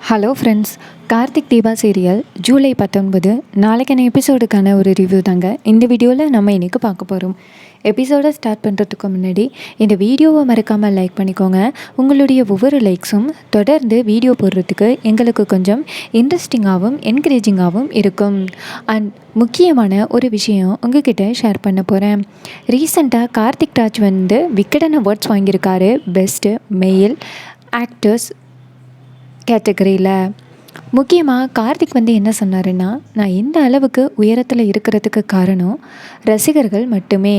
Hello friends, Karthik Deepa serial July 19 நாளைக்கான எபிசோடுக்கான ஒரு review தாங்க இந்த வீடியோவில் நம்ம இன்றைக்கி பார்க்க போகிறோம். எபிசோடை ஸ்டார்ட் பண்ணுறதுக்கு முன்னாடி இந்த வீடியோவை மறக்காமல் லைக் பண்ணிக்கோங்க. உங்களுடைய ஒவ்வொரு லைக்ஸும் தொடர்ந்து வீடியோ போடுறதுக்கு எங்களுக்கு கொஞ்சம் இன்ட்ரெஸ்டிங்காகவும் என்கரேஜிங்காகவும் இருக்கும். அண்ட் முக்கியமான ஒரு விஷயம் உங்ககிட்ட ஷேர் பண்ண போகிறேன். ரீசெண்டாக கார்த்திக் ராஜ் விக்கெடான அவார்ட்ஸ் வாங்கியிருக்காரு பெஸ்ட்டு மெயில் ஆக்டர்ஸ் கேட்டகரியில். முக்கியமாக கார்த்திக் என்ன சொன்னாருன்னா, நான் இந்த அளவுக்கு உயரத்தில் இருக்கிறதுக்கு காரணம் ரசிகர்கள் மட்டுமே.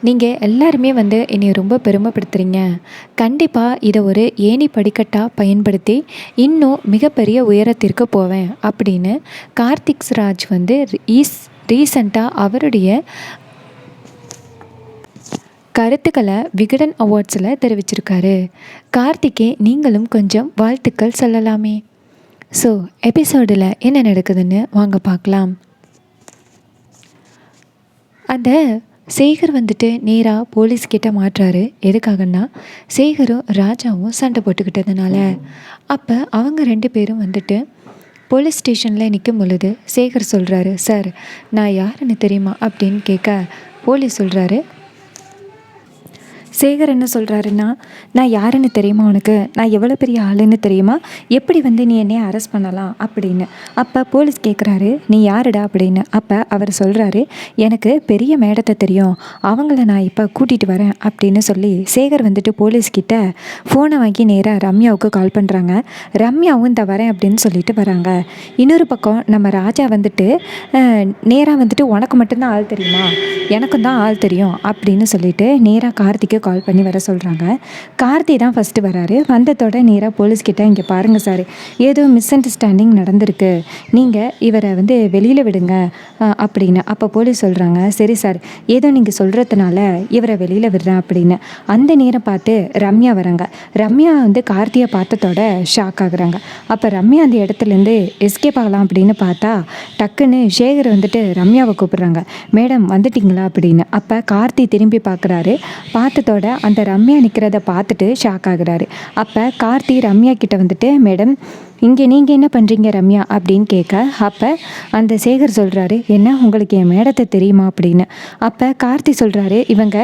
நீங்கள் எல்லாருமே என்னை ரொம்ப பெருமைப்படுத்துகிறீங்க. கண்டிப்பாக இதை ஒரு ஏணி படிக்கட்டாக பயன்படுத்தி இன்னும் மிகப்பெரிய உயரத்திற்கு போவேன் அப்படின்னு கார்த்திக் ராஜ் ரீசண்டாக அவருடைய கருத்துக்களை விகடன் அவார்ட்ஸில் தெரிவிச்சிருக்காரு. கார்த்திகே நீங்களும் கொஞ்சம் வாழ்த்துக்கள் சொல்லலாமே. ஸோ எபிசோடில் என்ன நடக்குதுன்னு வாங்க பார்க்கலாம். அந்த சேகர் நேராக போலீஸ்கிட்ட மாட்டுறாரு. எதுக்காகன்னா, சேகரும் ராஜாவும் சண்டை போட்டுக்கிட்டதுனால. அப்போ அவங்க 2 பேரும் போலீஸ் ஸ்டேஷனில் நிற்கும் பொழுது சேகர் சொல்கிறாரு, சார் நான் யாருன்னு தெரியுமா அப்படின்னு கேட்க போலீஸ் சொல்கிறாரு. சேகர் என்ன சொல்கிறாருன்னா, நான் யாருன்னு தெரியுமா உனக்கு? நான் எவ்வளோ பெரிய ஆளுன்னு தெரியுமா? எப்படி நீ என்னைய அரெஸ்ட் பண்ணலாம் அப்படின்னு. அப்போ போலீஸ் கேட்குறாரு, நீ யாருடா அப்படின்னு. அப்போ அவர் சொல்கிறாரு, எனக்கு பெரிய மேடத்தை தெரியும், அவங்கள நான் இப்போ கூட்டிகிட்டு வரேன் அப்படின்னு சொல்லி சேகர் போலீஸ்கிட்ட ஃபோனை வாங்கி நேராக ரம்யாவுக்கு கால் பண்ணுறாங்க. ரம்யாவும் இந்த வரேன் அப்படின்னு சொல்லிட்டு வராங்க. இன்னொரு பக்கம் நம்ம ராஜா நேராக உனக்கு மட்டும்தான் ஆள் தெரியுமா, எனக்கும் தான் ஆள் தெரியும் அப்படின்னு சொல்லிட்டு நேராக கார்த்திக்கு கால் பண்ணி வர சொல்கிறாங்க. கார்த்தி தான் ஃபஸ்ட்டு வராரு. வந்ததோட நேராக போலீஸ்கிட்ட, இங்கே பாருங்கள் சார், ஏதோ மிஸ் அண்டர்ஸ்டாண்டிங் நடந்திருக்கு, நீங்கள் இவரை வெளியில் விடுங்க அப்படின்னு. அப்போ போலீஸ் சொல்கிறாங்க, சரி சார், ஏதோ நீங்கள் சொல்கிறதுனால இவரை வெளியில் விடுறேன் அப்படின்னு. அந்த நேரம் பார்த்து ரம்யா வராங்க. ரம்யா கார்த்தியை பார்த்ததோட ஷாக் ஆகுறாங்க. அப்போ ரம்யா அந்த இடத்துலேருந்து எஸ்கேப் ஆகலாம் அப்படின்னு பார்த்தா டக்குன்னு சேகர் ரம்யாவை கூப்பிட்றாங்க. மேடம் வந்துட்டிங்களா அப்படின்னு. அப்போ கார்த்தி திரும்பி பார்க்குறாரு. பார்த்ததோட அந்த ரம்யா நிற்கிறத பார்த்துட்டு ஷாக் ஆகுறாரு. அப்போ கார்த்தி ரம்யா கிட்ட மேடம் இங்கே நீங்கள் என்ன பண்ணுறீங்க ரம்யா அப்படின்னு கேட்க, அப்போ அந்த சேகர் சொல்கிறாரு, என்ன உங்களுக்கு என் மேடத்தை தெரியுமா அப்படின்னு. அப்போ கார்த்தி சொல்கிறாரு, இவங்க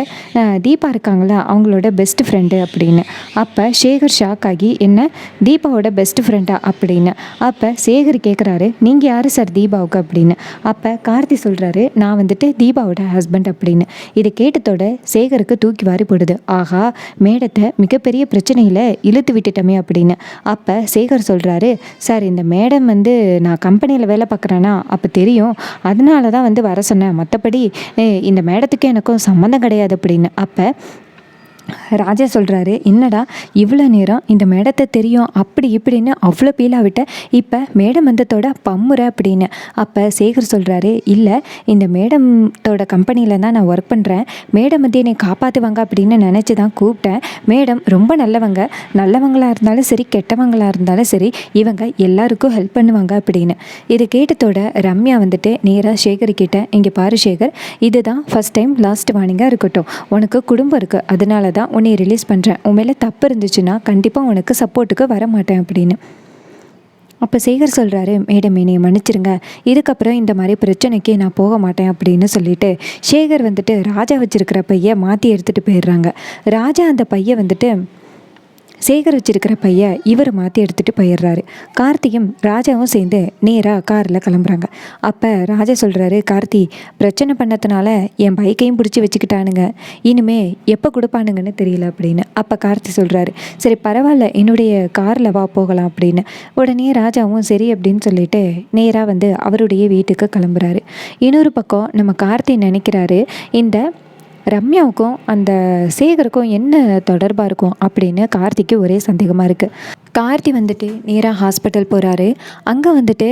தீபா இருக்காங்களா அவங்களோட பெஸ்ட் ஃப்ரெண்டு அப்படின்னு. அப்போ சேகர் ஷாக் ஆகி, என்ன தீபாவோட பெஸ்ட் ஃப்ரெண்டா அப்படின்னு. அப்போ சேகர் கேட்குறாரு, நீங்கள் யார் சார் தீபாவுக்கு அப்படின்னு. அப்போ கார்த்தி சொல்கிறாரு, நான் தீபாவோட ஹஸ்பண்ட் அப்படின்னு. இதை கேட்டதோட சேகருக்கு தூக்கி வாரி போடுது. ஆஹா, மேடத்தை மிகப்பெரிய பிரச்சனையில் இழுத்து விட்டுட்டோமே அப்படின்னு. அப்போ சேகர் சொல்கிறாரு, சார் இந்த மேடம் நான் கம்பெனியில் வேலை பார்க்குறேன்னா அப்போ தெரியும், அதனால தான் வர சொன்னேன், மற்றபடி இந்த மேடத்துக்கு எனக்கும் சம்மந்தம் கிடையாது அப்படின்னு. அப்போ ராஜா சொல்கிறாரு, என்னடா இவ்வளோ நேரம் இந்த மேடத்தை தெரியும் அப்படி இப்படின்னு அவ்வளோ பீலாவிட்ட, இப்போ மேடம் பம்முற அப்படின்னு. அப்போ சேகர் சொல்கிறாரு, இல்லை இந்த மேடத்தோட கம்பெனியில் தான் நான் ஒர்க் பண்ணுறேன், மேடம் என்னை காப்பாற்றுவாங்க அப்படின்னு நினச்சி தான் கூப்பிட்டேன். மேடம் ரொம்ப நல்லவங்களாக இருந்தாலும் சரி கெட்டவங்களாக இருந்தாலும் சரி இவங்க எல்லாருக்கும் ஹெல்ப் பண்ணுவாங்க அப்படின்னு. இது கேட்டதோட ரம்யா நேராக சேகர் கிட்ட, இங்கே பாரு சேகர், இதுதான் ஃபஸ்ட் டைம் லாஸ்ட் வார்னிங்காக இருக்கட்டும், உனக்கு குடும்பம் இருக்குது, அதனால தான் உன்னை ரிலீஸ் பண்ணுறேன், உன் மேலே தப்பு இருந்துச்சுன்னா கண்டிப்பாக உனக்கு சப்போர்ட்டுக்கு வர மாட்டேன் அப்படின்னு. அப்போ சேகர் சொல்கிறாரு, மேடம் என்னை மன்னிச்சிருங்க, இதுக்கப்புறம் இந்த மாதிரி பிரச்சனைக்கு நான் போக மாட்டேன் அப்படின்னு சொல்லிட்டு சேகர் ராஜா வச்சுருக்கிற பையை மாற்றி எடுத்துகிட்டு போயிடுறாங்க. ராஜா அந்த பையை சேகர் வச்சிருக்கிற பைய இவர் மாற்றி எடுத்துகிட்டு போயிடுறாரு. கார்த்தியும் ராஜாவும் சேர்ந்து நேராக காரில் கிளம்புறாங்க. அப்போ ராஜா சொல்கிறாரு, கார்த்தி பிரச்சனை பண்ணதுனால என் பைக்கையும் பிடிச்சி வச்சுக்கிட்டானுங்க, இனிமே எப்போ கொடுப்பானுங்கன்னு தெரியல அப்படின்னு. அப்போ கார்த்தி சொல்கிறாரு, சரி பரவாயில்ல, என்னுடைய காரில் வா போகலாம் அப்படின்னு. உடனே ராஜாவும் சரி அப்படின்னு சொல்லிட்டு நேராக அவருடைய வீட்டுக்கு கிளம்புறாரு. இன்னொரு பக்கம் நம்ம கார்த்தி நினைக்கிறாரு, இந்த ரம்யாவுக்கும் அந்த சேகருக்கும் என்ன தொடர்பாக இருக்கும் அப்படின்னு கார்த்திக்கு ஒரே சந்தேகமாக இருக்குது. கார்த்தி நேராக ஹாஸ்பிட்டல் போகிறாரு. அங்கே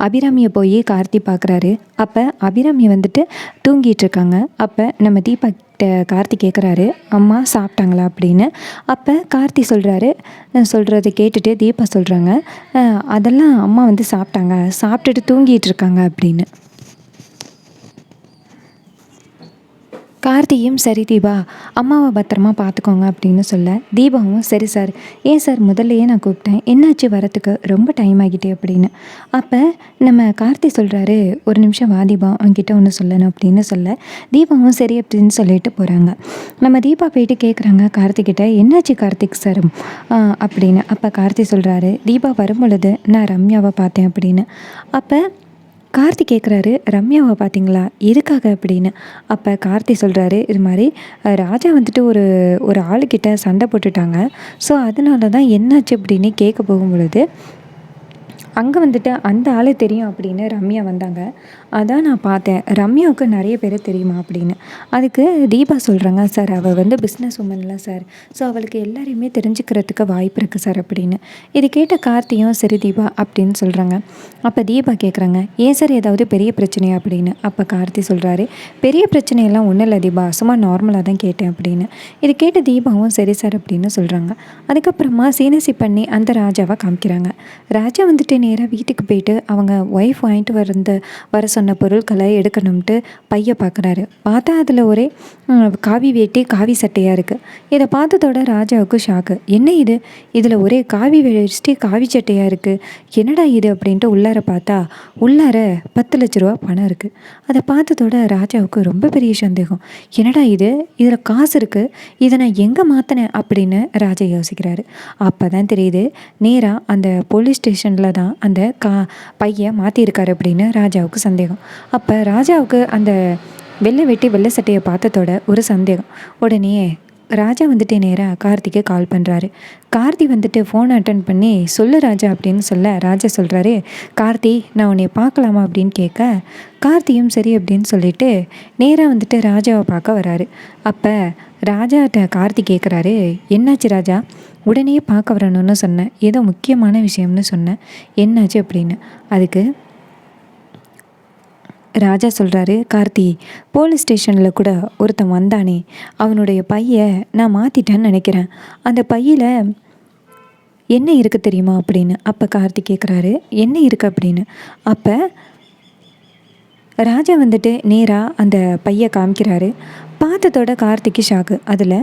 அபிராமியை போய் கார்த்தி பார்க்குறாரு. அப்போ அபிராமி தூங்கிட்டு இருக்காங்க. அப்போ நம்ம தீபா கிட்ட கார்த்தி கேட்குறாரு, அம்மா சாப்பிட்டாங்களா அப்படின்னு. அப்போ கார்த்தி சொல்கிறத கேட்டுட்டு தீபா சொல்கிறாங்க, அதெல்லாம் அம்மா சாப்பிட்டாங்க, சாப்பிட்டுட்டு தூங்கிட்டு இருக்காங்க அப்படின்னு. கார்த்தியும் சரி தீபா, அம்மாவை பத்திரமா பார்த்துக்கோங்க அப்படின்னு சொல்ல, தீபாவும் சரி சார், ஏன் சார் முதல்லையே நான் கூப்பிட்டேன், என்னாச்சு வரத்துக்கு ரொம்ப டைம் ஆகிட்டே அப்படின்னு. அப்போ நம்ம கார்த்தி சொல்கிறாரு, ஒரு நிமிஷம் வா தீபா, அவன்கிட்ட ஒன்று சொல்லணும் அப்படின்னு சொல்ல, தீபாவும் சரி அப்படின்னு சொல்லிட்டு போகிறாங்க. நம்ம தீபா போயிட்டு கேட்குறாங்க கார்த்திக்கிட்ட, என்னாச்சு கார்த்திக் சார் அப்படின்னு. அப்போ கார்த்தி சொல்கிறாரு, தீபா வரும் பொழுது நான் ரம்யாவை பார்த்தேன் அப்படின்னு. அப்போ கார்த்தி கேட்குறாரு, ரம்யாவை பார்த்தீங்களா, எதுக்காக அப்படின்னு. அப்போ கார்த்தி சொல்கிறாரு, இது மாதிரி ராஜா வந்துட்டு ஒரு ஒரு ஆளுக்கிட்ட சண்டை போட்டுட்டாங்க. ஸோ அதனால தான் என்னாச்சு அப்படின்னு கேட்க போகும் பொழுது, அங்கே வந்துட்டு அந்த ஆள் தெரியும் அப்படின்னு ரம்யா வந்தாங்க. அதான் நான் பார்த்தேன், ரம்யாவுக்கு நிறைய பேர் தெரியுமா அப்படின்னு. அதுக்கு தீபா சொல்கிறாங்க, சார் அவள் வந்து பிஸ்னஸ் உமன்ல சார், ஸோ அவளுக்கு எல்லாரையுமே தெரிஞ்சுக்கிறதுக்கு வாய்ப்பு இருக்குது சார் அப்படின்னு. இது கேட்ட கார்த்தியும் சரி தீபா அப்படின்னு சொல்கிறாங்க. அப்போ தீபா கேட்குறாங்க, ஏன் சார் ஏதாவது பெரிய பிரச்சனையா அப்படின்னு. அப்போ கார்த்தி சொல்கிறாரு, பெரிய பிரச்சனையெல்லாம் ஒன்றும் இல்லை தீபா, சும்மா நார்மலாக தான் கேட்டேன் அப்படின்னு. இது கேட்ட தீபாவும் சரி சார் அப்படின்னு சொல்கிறாங்க. அதுக்கப்புறமா சீனசி பண்ணி அந்த ராஜாவை காமிக்கிறாங்க. ராஜா வந்துட்டு நேராக வீட்டுக்கு போயிட்டு அவங்க ஒய்ஃப் வாங்கிட்டு வர சொன்ன பொருட்களை எடுக்கணும்ட்டு பைய பார்க்குறாரு. பார்த்தா அதில் ஒரே காவி வேட்டி காவி சட்டையாக இருக்குது. இதை பார்த்ததோட ராஜாவுக்கு ஷாக்கு. என்ன இது, இதில் ஒரே காவி வேஷ்டி காவி சட்டையாக இருக்குது, என்னடா இது அப்படின்ட்டு உள்ளார பார்த்தா உள்ளார 10 லட்ச ரூபா பணம் இருக்குது. அதை பார்த்ததோட ராஜாவுக்கு ரொம்ப பெரிய சந்தேகம். என்னடா இது, இதில் காசு இருக்குது, இதை நான் எங்கே மாற்றினேன் அப்படின்னு ராஜா யோசிக்கிறாரு. அப்போ தான் தெரியுது, நேராக அந்த போலீஸ் ஸ்டேஷனில் தான் அந்த பையன் மாற்றிருக்காரு அப்படின்னு ராஜாவுக்கு சந்தேகம். அப்போ ராஜாவுக்கு அந்த வெள்ளை வெட்டி வெள்ளை சட்டையை பார்த்ததோட ஒரு சந்தேகம். உடனே ராஜா வந்துட்டு நேராக கார்த்திக்கு கால் பண்ணுறாரு. கார்த்தி வந்துட்டு ஃபோன் அட்டன் பண்ணி, சொல்லு ராஜா அப்படின்னு சொல்ல, ராஜா சொல்கிறாரு, கார்த்தி நான் உன்னை பார்க்கலாமா அப்படின்னு கேட்க, கார்த்தியும் சரி அப்படின்னு சொல்லிட்டு நேராக வந்துட்டு ராஜாவை பார்க்க வராரு. அப்போ ராஜாட்ட கார்த்தி கேட்குறாரு, என்னாச்சு ராஜா, உடனே பார்க்க வரணும்னு சொன்னேன், ஏதோ முக்கியமான விஷயம்னு சொன்னேன், என்னாச்சு அப்படின்னு. அதுக்கு ராஜா சொல்கிறாரு, கார்த்தி போலீஸ் ஸ்டேஷனில் கூட ஒருத்தன் வந்தானே, அவனுடைய பையை நான் மாற்றிட்டேன்னு நினைக்கிறேன், அந்த பையில் என்ன இருக்குது தெரியுமா அப்படின்னு. அப்போ கார்த்தி கேட்குறாரு, என்ன இருக்குது அப்படின்னு. அப்போ ராஜா வந்துட்டு நேராக அந்த பையை காமிக்கிறாரு. பார்த்ததோட கார்த்திக்கு ஷாக்கு. அதில்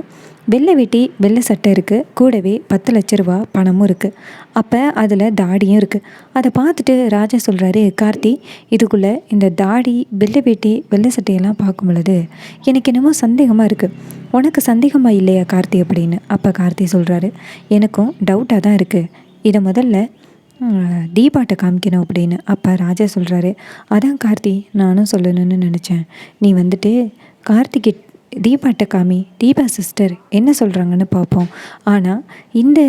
வெள்ளை வேட்டி வெள்ளை சட்டை இருக்குது, கூடவே 10 லட்ச ரூபா பணமும் இருக்குது. அப்போ அதில் தாடியும் இருக்குது. அதை பார்த்துட்டு ராஜா சொல்கிறாரு, கார்த்தி இதுக்குள்ளே இந்த தாடி வெள்ளை வேட்டி வெள்ளை சட்டையெல்லாம் பார்க்கும் பொழுது எனக்கு என்னமோ சந்தேகமாக இருக்குது, உனக்கு சந்தேகமாக இல்லையா கார்த்தி அப்படின்னு. அப்போ கார்த்தி சொல்கிறாரு, எனக்கும் டவுட்டாக தான் இருக்குது, இதை முதல்ல தீபாட்ட காமிக்கணும் அப்படின்னு. அப்போ ராஜா சொல்கிறாரு, அதான் கார்த்தி நானும் சொல்லணும்னு நினச்சேன், நீ வந்துட்டு கார்த்திகை தீபாட்ட காமி, தீபா சிஸ்டர் என்ன சொல்கிறாங்கன்னு பார்ப்போம், ஆனால் இந்த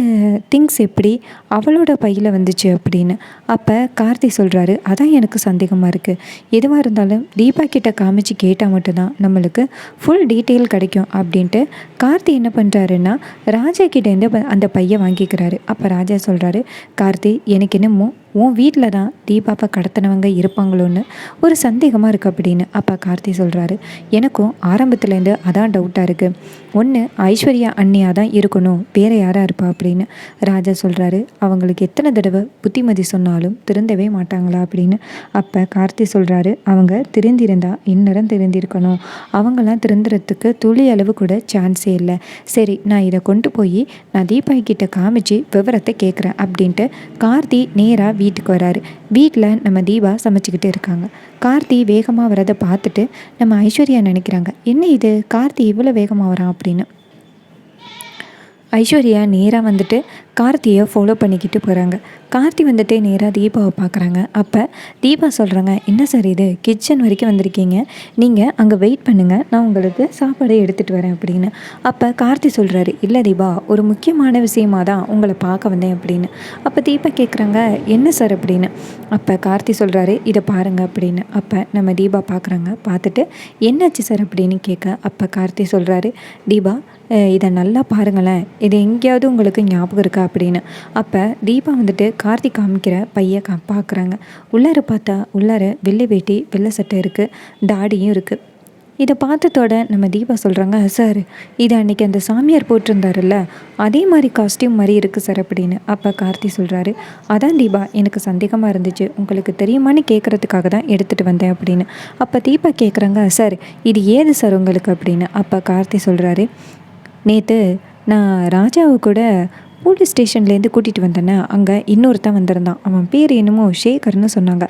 திங்ஸ் எப்படி அவளோட பையில் வந்துச்சு அப்படின்னு. அப்போ கார்த்தி சொல்கிறாரு, அதான் எனக்கு சந்தேகமாக இருக்குது, எதுவாக இருந்தாலும் தீபா கிட்ட காமிச்சு கேட்டால் மட்டும்தான் நம்மளுக்கு ஃபுல் டீட்டெயில் கிடைக்கும் அப்படின்ட்டு கார்த்தி என்ன பண்ணுறாருன்னா ராஜா கிட்டேருந்து அந்த பையை வாங்கிக்கிறாரு. அப்போ ராஜா சொல்கிறாரு, கார்த்தி எனக்கு என்னமோ உன் வீட்டில் தான் தீபாவை கடத்தினவங்க இருப்பாங்களோன்னு ஒரு சந்தேகமாக இருக்குது அப்படின்னு. அப்போ கார்த்தி சொல்கிறாரு, எனக்கும் ஆரம்பத்துலேருந்து அதான் டவுட்டாக இருக்குது, ஒன்று ஐஸ்வர்யா அண்ணியாக தான் இருக்கணும், வேறு யாராக இருப்பா அப்படின்னு. ராஜா சொல்கிறாரு, அவங்களுக்கு எத்தனை தடவை புத்திமதி சொன்னாலும் திருந்தவே மாட்டாங்களா அப்படின்னு. அப்போ கார்த்தி சொல்கிறாரு, அவங்க திருந்திருந்தா இந்நேரம் திருந்திருக்கணும், அவங்களாம் திருந்துறதுக்கு துளி அளவு கூட சான்ஸே இல்லை. சரி நான் இதை கொண்டு போய் நான் தீபா கிட்ட காமிச்சு விவரத்தை கேட்குறேன் அப்படின்ட்டு கார்த்தி நேராக வீட்டுக்கு வராரு. வீட்டில் நம்ம தீபா சமைச்சிக்கிட்டு இருக்காங்க. கார்த்தி வேகமாக வரதை பார்த்துட்டு நம்ம ஐஸ்வர்யா நினைக்கிறாங்க, என்ன இது கார்த்தி இவ்வளோ வேகமாக வரான் அப்படின்னு. ஐஸ்வர்யா நேராக வந்துட்டு கார்த்தியை ஃபாலோ பண்ணிக்கிட்டு போகிறாங்க. கார்த்தி வந்துட்டு நேராக தீபாவை பார்க்குறாங்க. அப்போ தீபா சொல்கிறாங்க, என்ன சார் இது கிச்சன் வரைக்கும் வந்திருக்கீங்க, நீங்கள் அங்கே வெயிட் பண்ணுங்கள், நான் உங்களுக்கு சாப்பாடு எடுத்துகிட்டு வரேன் அப்படின்னு. அப்போ கார்த்தி சொல்கிறாரு, இல்லை தீபா ஒரு முக்கியமான விஷயமாக தான் உங்களை பார்க்க வந்தேன் அப்படின்னு. அப்போ தீபா கேட்குறாங்க, என்ன சார் அப்படின்னு. அப்போ கார்த்தி சொல்கிறாரு, இதை பாருங்கள் அப்படின்னு. அப்போ நம்ம தீபா பார்க்குறாங்க. பார்த்துட்டு என்னாச்சு சார் அப்படின்னு கேட்க, அப்போ கார்த்தி சொல்கிறாரு, தீபா இதை நல்லா பாருங்களேன், இது எங்கேயாவது உங்களுக்கு ஞாபகம் இருக்கா அப்படின்னு. அப்போ தீபா வந்துட்டு கார்த்தி காமிக்கிற பையை பார்க்குறாங்க. உள்ளார பார்த்தா உள்ளார வெள்ளை வேட்டி வெள்ளை சட்டை இருக்குது, தாடியும் இருக்குது. இதை பார்த்ததோட நம்ம தீபா சொல்கிறாங்க, சார் இது அன்றைக்கி அந்த சாமியார் போட்டிருந்தாருல்ல அதே மாதிரி காஸ்டியூம் மாதிரி இருக்குது சார் அப்படின்னு. அப்போ கார்த்தி சொல்கிறாரு, அதான் தீபா எனக்கு சந்தேகமாக இருந்துச்சு, உங்களுக்கு தெரியுமான்னு கேட்குறதுக்காக தான் எடுத்துகிட்டு வந்தேன் அப்படின்னு. அப்போ தீபா கேட்குறாங்க, சார் இது ஏது சார் உங்களுக்கு அப்படின்னு. அப்போ கார்த்தி சொல்கிறாரு, நேற்று நான் ராஜாவை கூட போலீஸ் ஸ்டேஷன்லேருந்து கூட்டிகிட்டு வந்தேனே, அங்கே இன்னொருத்தன் வந்திருந்தான். அவன் பேர் என்னமோ ஷேகர்னு சொன்னாங்க.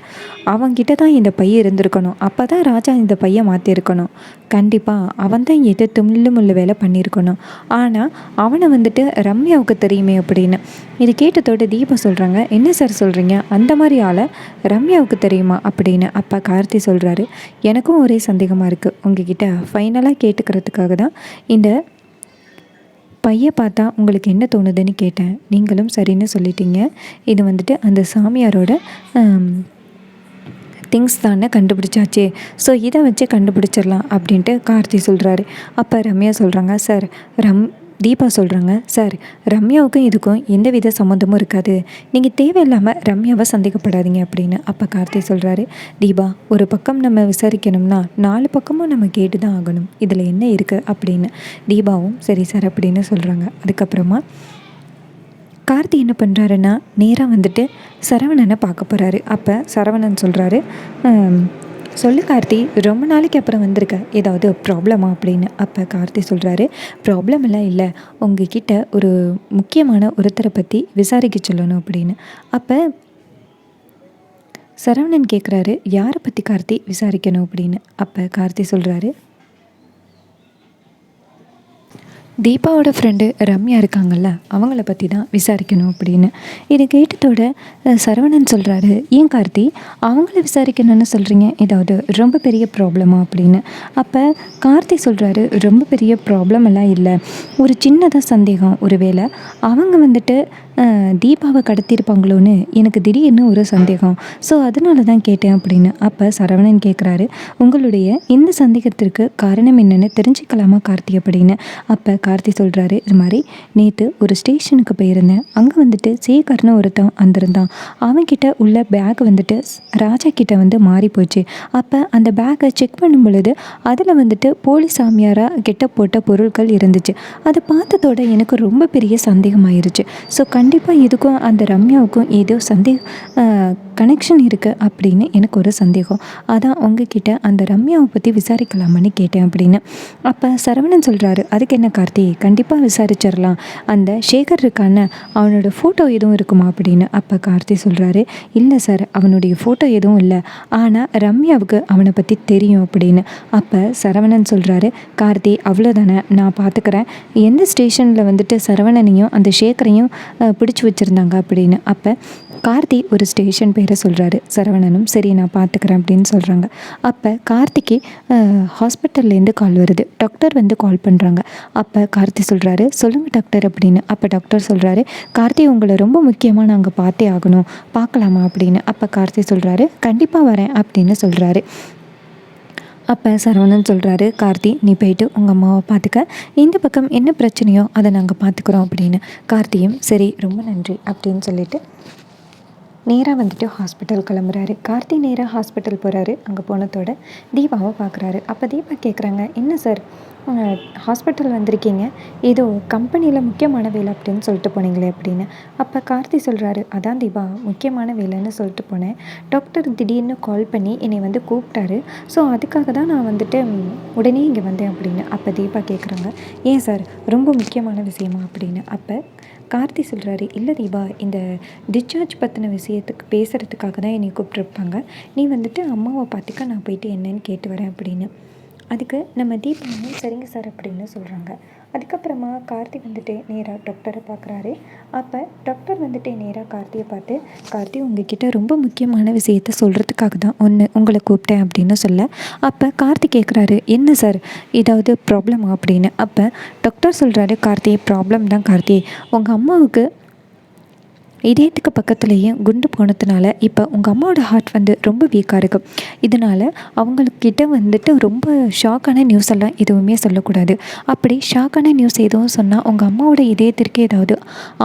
அவன்கிட்ட தான் இந்த பையன் இருந்திருக்கணும். அப்போ தான் ராஜா இந்த பையன் மாற்றிருக்கணும். கண்டிப்பாக அவன் தான் எது முள்ளு வேலை பண்ணியிருக்கணும். ஆனால் அவனை வந்துட்டு ரம்யாவுக்கு தெரியுமே அப்படின்னு. இது கேட்டதோட தீபா சொல்கிறாங்க, என்ன சார் சொல்கிறீங்க, அந்த மாதிரி ஆளை ரம்யாவுக்கு தெரியுமா அப்படின்னு. அப்போ கார்த்தி சொல்கிறாரு, எனக்கும் ஒரே சந்தேகமாக இருக்குது. உங்ககிட்ட ஃபைனலாக கேட்டுக்கிறதுக்காக தான் இந்த பையன் பார்த்தா உங்களுக்கு என்ன தோணுதுன்னு கேட்டேன். நீங்களும் சரின்னு சொல்லிட்டீங்க. இது வந்துட்டு அந்த சாமியாரோட திங்ஸ் தானே கண்டுபிடிச்சாச்சே, ஸோ இதை வச்சு கண்டுபிடிச்சிடலாம் அப்படின்ட்டு கார்த்தி சொல்கிறாரு. அப்போ ரம்யா சொல்கிறாங்க, சார் தீபா சொல்கிறாங்க, சார் ரம்யாவுக்கும் இதுக்கும் எந்த வித சம்மந்தமும் இருக்காது, நீங்கள் தேவையில்லாமல் ரம்யாவை சந்தேகப்படாதீங்க அப்படின்னு. அப்போ கார்த்தி சொல்கிறாரு, தீபா ஒரு பக்கம் நம்ம விசாரிக்கணும்னா 4 பக்கமும் நம்ம கேட்டு தான் ஆகணும், இதில் என்ன இருக்குது அப்படின்னு. தீபாவும் சரி சார் அப்படின்னு சொல்கிறாங்க. அதுக்கப்புறமா கார்த்தி என்ன பண்ணுறாருன்னா நேராக வந்துட்டு சரவணனை பார்க்க போகிறாரு. அப்போ சரவணன் சொல்கிறாரு, சொல்லு கார்த்தி, ரொம்ப நாளைக்கு அப்புறம் வந்திருக்க, ஏதாவது ப்ராப்ளமா அப்படின்னு. அப்போ கார்த்தி சொல்கிறாரு, ப்ராப்ளம் எல்லாம் இல்லை, உங்ககிட்ட ஒரு முக்கியமான ஒருத்தரை பற்றி விசாரிக்க சொல்லணும் அப்படின்னு. அப்போ சரவணன் கேட்குறாரு, யாரை பற்றி கார்த்தி விசாரிக்கணும் அப்படின்னு. அப்போ கார்த்தி சொல்கிறாரு, தீபாவோட ஃப்ரெண்டு ரம்யா இருக்காங்கல்ல, அவங்கள பற்றி தான் விசாரிக்கணும் அப்படின்னு. இதை கேட்டதோட சரவணன் சொல்கிறாரு, ஏன் கார்த்தி அவங்கள விசாரிக்கணும்னு சொல்கிறீங்க, ஏதாவது ரொம்ப பெரிய ப்ராப்ளமா அப்படின்னு. அப்போ கார்த்தி சொல்கிறாரு, ரொம்ப பெரிய ப்ராப்ளம் எல்லாம் இல்லை, ஒரு சின்னதாக சந்தேகம், ஒருவேளை அவங்க வந்துட்டு தீபாவை கடத்தியிருப்பாங்களோன்னு எனக்கு திடீர்னு ஒரு சந்தேகம், ஸோ அதனால தான் கேட்டேன் அப்படின்னு. அப்போ சரவணன் கேட்குறாரு, உங்களுடைய இந்த சந்தேகத்திற்கு காரணம் என்னென்னு தெரிஞ்சுக்கலாமா கார்த்தி அப்படின்னு. அப்போ கார்த்தி சொல்கிறாரு, இது மாதிரி நேற்று ஒரு ஸ்டேஷனுக்கு போயிருந்தேன், அங்கே வந்துட்டு சேகர்னு ஒருத்தன் வந்திருந்தான், அவன்கிட்ட உள்ள பேக் வந்துட்டு ராஜா கிட்ட வந்து மாறி போச்சு. அப்போ அந்த பேக்கை செக் பண்ணும் பொழுது அதில் வந்துட்டு போலீஸ் சாமியாராக கெட்ட போட்ட பொருட்கள் இருந்துச்சு. அதை பார்த்ததோட எனக்கு ரொம்ப பெரிய சந்தேகமாயிருச்சு. ஸோ கண்டிப்பாக இதுக்கும் அந்த ரம்யாவுக்கும் ஏதோ கனெக்ஷன் இருக்குது அப்படின்னு எனக்கு ஒரு சந்தேகம். அதான் உங்ககிட்ட அந்த ரம்யாவை பற்றி விசாரிக்கலாமான்னு கேட்டேன் அப்படின்னு. அப்போ சரவணன் சொல்கிறாரு, அதுக்கு என்ன கார்த்தி, கண்டிப்பாக விசாரிச்சிடலாம், அந்த சேகர் இருக்கான அவனோட ஃபோட்டோ எதுவும் இருக்குமா அப்படின்னு. அப்போ கார்த்தி சொல்கிறாரு, இல்லை சார் அவனுடைய ஃபோட்டோ எதுவும் இல்லை, ஆனால் ரம்யாவுக்கு அவனை பற்றி தெரியும் அப்படின்னு. அப்போ சரவணன் சொல்கிறாரு, கார்த்தி அவ்வளோதானே, நான் பார்த்துக்கிறேன், எந்த ஸ்டேஷனில் வந்துட்டு சரவணனையும் அந்த சேகரையும் பிடிச்சி வச்சுருந்தாங்க அப்படின்னு. அப்போ கார்த்தி ஒரு ஸ்டேஷன் பேரை சொல்கிறாரு. சரவணனும் சரி நான் பார்த்துக்கிறேன் அப்படின்னு சொல்கிறாங்க. அப்போ கார்த்திக்கு ஹாஸ்பிட்டல்லேருந்து கால் வருது, டாக்டர் வந்து கால் பண்ணுறாங்க. அப்போ கார்த்தி சொல்கிறாரு, சொல்லுங்கள் டாக்டர் அப்படின்னு. அப்போ டாக்டர் சொல்கிறாரு, கார்த்தி உங்களை ரொம்ப முக்கியமாக நாங்கள் பார்த்தே ஆகணும், பார்க்கலாமா அப்படின்னு. அப்போ கார்த்தி சொல்கிறாரு, கண்டிப்பாக வரேன் அப்படின்னு சொல்கிறாரு. அப்போ சரவணன் சொல்கிறாரு, கார்த்தி நீ போயிட்டு உங்கள் அம்மாவை பார்த்துக்க, இந்த பக்கம் என்ன பிரச்சனையோ அதை நாங்கள் பார்த்துக்குறோம் அப்படின்னு. கார்த்தியும் சரி ரொம்ப நன்றி அப்படின்னு சொல்லிட்டு நேராக வந்துட்டு ஹாஸ்பிட்டல் கிளம்புறாரு. கார்த்தி நேராக ஹாஸ்பிட்டல் போகிறாரு. அங்கே போனதோட தீபாவை பார்க்குறாரு. அப்போ தீபா கேட்குறாங்க, என்ன சார் ஹாஸ்பிட்டல் வந்திருக்கீங்க, ஏதோ கம்பெனியில் முக்கியமான வேலை அப்படின்னு சொல்லிட்டு போனீங்களே அப்படின்னு. அப்போ கார்த்தி சொல்கிறாரு, அதான் தீபா முக்கியமான வேலைன்னு சொல்லிட்டு போனேன், டாக்டர் திடீர்னு கால் பண்ணி என்னை வந்து கூப்பிட்டாரு, ஸோ அதுக்காக தான் நான் வந்துட்டு உடனே இங்கே வந்தேன் அப்படின்னு. அப்போ தீபா கேட்குறாங்க, ஏன் சார் ரொம்ப முக்கியமான விஷயமா அப்படின்னு. அப்போ கார்த்தி சொல்கிறாரு, இல்லை தீபா இந்த டிஸ்சார்ஜ் பற்றின விஷயத்துக்கு பேசுகிறதுக்காக தான் என்னை கூப்பிட்ருப்பாங்க, நீ வந்துட்டு அம்மாவை பார்த்துக்க, நான் போயிட்டு என்னன்னு கேட்டு வரேன் அப்படின்னு. அதுக்கு நம்ம தீபாவும் சரிங்க சார் அப்படின்னு சொல்கிறாங்க. அதுக்கப்புறமா கார்த்தி வந்துட்டு நேராக டாக்டரை பார்க்குறாரு. அப்போ டாக்டர் வந்துட்டு நேராக கார்த்தியை பார்த்து, கார்த்தி உங்ககிட்ட ரொம்ப முக்கியமான விஷயத்த சொல்கிறதுக்காக தான் உங்களை கூப்பிட்டேன் அப்படின்னு சொல்ல. அப்போ கார்த்தி கேட்குறாரு, என்ன சார் ஏதாவது ப்ராப்ளமா அப்படின்னு. அப்போ டாக்டர் சொல்கிறாரு, கார்த்தி ப்ராப்ளம் தான் கார்த்தி, உங்கள் அம்மாவுக்கு இதயத்துக்கு பக்கத்துலேயே குண்டு போனதுனால இப்போ உங்கள் அம்மாவோட ஹார்ட் வந்து ரொம்ப வீக்காக இருக்குது. இதனால் அவங்கக்கிட்ட வந்துட்டு ரொம்ப ஷாக்கான நியூஸ் எல்லாம் எதுவுமே சொல்லக்கூடாது. அப்படி ஷாக்கான நியூஸ் எதுவும் சொன்னால் உங்கள் அம்மாவோட இதயத்திற்கு ஏதாவது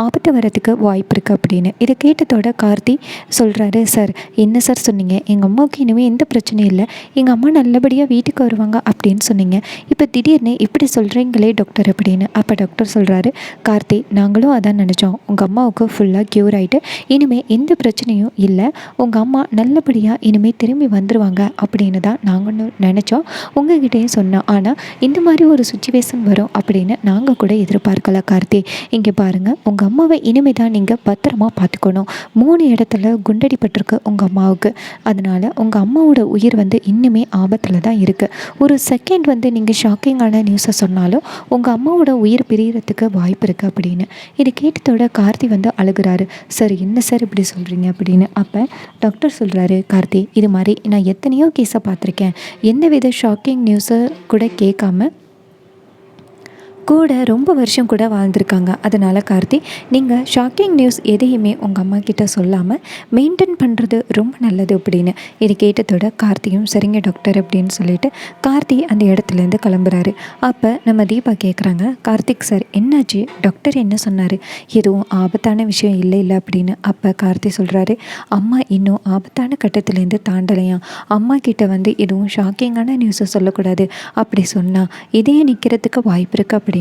ஆபத்து வரதுக்கு வாய்ப்பு இருக்குது அப்படின்னு. இதை கேட்டதோட கார்த்தி சொல்கிறாரு, சார் என்ன சார் சொன்னீங்க? எங்கள் அம்மாவுக்கு இனிமேல் எந்த பிரச்சனையும் இல்லை, எங்கள் அம்மா நல்லபடியாக வீட்டுக்கு வருவாங்க அப்படின்னு சொன்னீங்க. இப்போ திடீர்னு இப்படி சொல்கிறீங்களே டாக்டர் அப்படின்னு. அப்போ டாக்டர் சொல்கிறாரு, கார்த்தி நாங்களும் அதான் நினச்சோம். உங்கள் அம்மாவுக்கு ஃபுல்லாக க்யூர் ஆகிட்டு இனிமேல் எந்த பிரச்சனையும் இல்லை, உங்கள் அம்மா நல்லபடியாக இனிமேல் திரும்பி வந்துடுவாங்க அப்படின்னு தான் நாங்கள் நினச்சோம். உங்ககிட்டையும் சொன்னோம். ஆனால் இந்த மாதிரி ஒரு சுச்சுவேஷன் வரும் அப்படின்னு நாங்கள் கூட எதிர்பார்க்கல கார்த்தி. இங்கே பாருங்கள், உங்கள் அம்மாவை இனிமேல் தான் நீங்கள் பத்திரமா பார்த்துக்கணும். 3 இடத்துல குண்டடிப்பட்டிருக்கு உங்கள் அம்மாவுக்கு. அதனால் உங்கள் அம்மாவோட உயிர் வந்து இன்னுமே ஆபத்தில் தான் இருக்குது. ஒரு செகண்ட் வந்து நீங்கள் ஷாக்கிங்கான நியூஸை சொன்னாலும் உங்கள் அம்மாவோட உயிர் பிரியறதுக்கு வாய்ப்பு இருக்குது அப்படின்னு. இது கேட்டதோட கார்த்தி வந்து அழுகிறாரு. சார் என்ன சார் இப்படி சொல்கிறீங்க அப்படின்னு. அப்போ டாக்டர் சொல்கிறாரு, கார்த்தி இது மாதிரி நான் எத்தனையோ கேஸை பார்த்துருக்கேன். எந்தவித ஷாக்கிங் நியூஸை கூட கேட்காம கூட ரொம்ப வருஷம் கூட வாழ்ந்திருக்காங்க. அதனால் கார்த்தி நீங்கள் ஷாக்கிங் நியூஸ் எதையுமே உங்கள் அம்மா கிட்ட சொல்லாமல் மெயின்டைன் பண்ணுறது ரொம்ப நல்லது அப்படின்னு. இது கேட்டதோட கார்த்தியும் சரிங்க டாக்டர் அப்படின்னு சொல்லிட்டு கார்த்தி அந்த இடத்துலேருந்து கிளம்புறாரு. அப்போ நம்ம தீபா கேட்குறாங்க, கார்த்திக் சார் என்னாச்சு? டாக்டர் என்ன சொன்னார்? எதுவும் ஆபத்தான விஷயம் இல்லை அப்படின்னு. அப்போ கார்த்தி சொல்கிறாரு, அம்மா இன்னும் ஆபத்தான கட்டத்துலேருந்து தாண்டலையாம். அம்மா கிட்ட வந்து எதுவும் ஷாக்கிங்கான நியூஸை சொல்லக்கூடாது, அப்படி சொன்னால் இதையே நிற்கிறதுக்கு வாய்ப்பு இருக்குது அப்படின்னு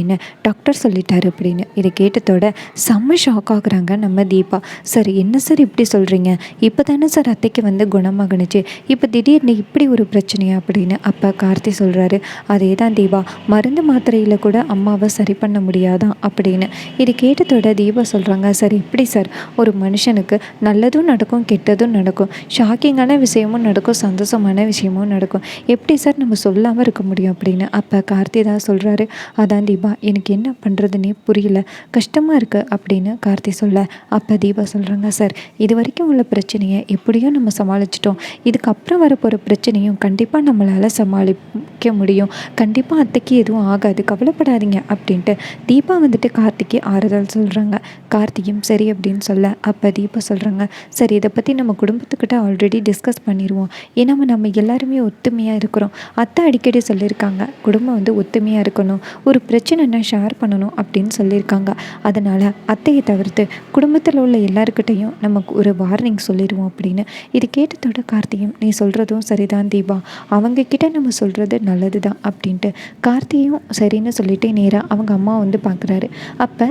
டாக்டர் சொல்லிட்டாரு அப்படின்னு. இதை கேட்டதோட செம்ம ஷாக் ஆகுறாங்க நம்ம தீபா. சார் என்ன சார் இப்படி சொல்கிறீங்க? இப்போ தானே சார் அத்தைக்கு வந்து குணமாகணுச்சு, இப்போ திடீர்னு இப்படி ஒரு பிரச்சனையா அப்படின்னு. அப்போ கார்த்தி சொல்கிறாரு, அதே தான் தீபா, மருந்து மாத்திரையில் கூட அம்மாவை சரி பண்ண முடியாதான் அப்படின்னு. இது கேட்டதோட தீபா சொல்கிறாங்க, சார் எப்படி சார் ஒரு மனுஷனுக்கு நல்லதும் நடக்கும் கெட்டதும் நடக்கும், ஷாக்கிங்கான விஷயமும் நடக்கும் சந்தோஷமான விஷயமும் நடக்கும், எப்படி சார் நம்ம சொல்லாமல் இருக்க முடியும் அப்படின்னு. அப்போ கார்த்தி தான் சொல்கிறாரு, அதான் தீபா எனக்கு என்ன பண்ணுறதுன்னே புரியல, கஷ்டமாக இருக்குது அப்படின்னு கார்த்தி சொல்ல. அப்போ தீபா சொல்கிறாங்க, சார் இது வரைக்கும் உள்ள பிரச்சனையை எப்படியோ நம்ம சமாளிச்சிட்டோம், இதுக்கப்புறம் வரப்போகிற பிரச்சனையும் கண்டிப்பாக நம்மளால் சமாளிக்க முடியும், கண்டிப்பாக அத்தைக்கு எதுவும் ஆகாது, கவலைப்படாதீங்க அப்படின்ட்டு தீபா வந்துட்டு கார்த்திக்கு ஆறுதல் சொல்கிறாங்க. கார்த்தியும் சரி அப்படின்னு சொல்ல. அப்போ தீபா சொல்கிறாங்க, சரி இதை பற்றி நம்ம குடும்பத்துக்கிட்ட ஆல்ரெடி டிஸ்கஸ் பண்ணிடுவோம், ஏன்னா நம்ம எல்லாருமே ஒத்துமையாக இருக்கிறோம், அத்தை அடிக்கடி சொல்லியிருக்காங்க குடும்பம் வந்து ஒத்துமையாக இருக்கணும், ஒரு பிரச்சனைனா ஷேர் பண்ணணும் அப்படின்னு சொல்லியிருக்காங்க. அதனால் அத்தையை தவிர்த்து குடும்பத்தில் உள்ள எல்லாருக்கிட்டையும் நமக்கு ஒரு வார்னிங் சொல்லிடுவோம் அப்படின்னு. இது கேட்டதோட கார்த்தியும், நீ சொல்கிறதும் சரிதான் தீபா, அவங்கக்கிட்ட நம்ம சொல்கிறது நல்லது தான் அப்படின்ட்டு கார்த்தியும் சரின்னு சொல்லிட்டு நேராக அவங்க அம்மா வந்து பார்க்குறாரு. அப்போ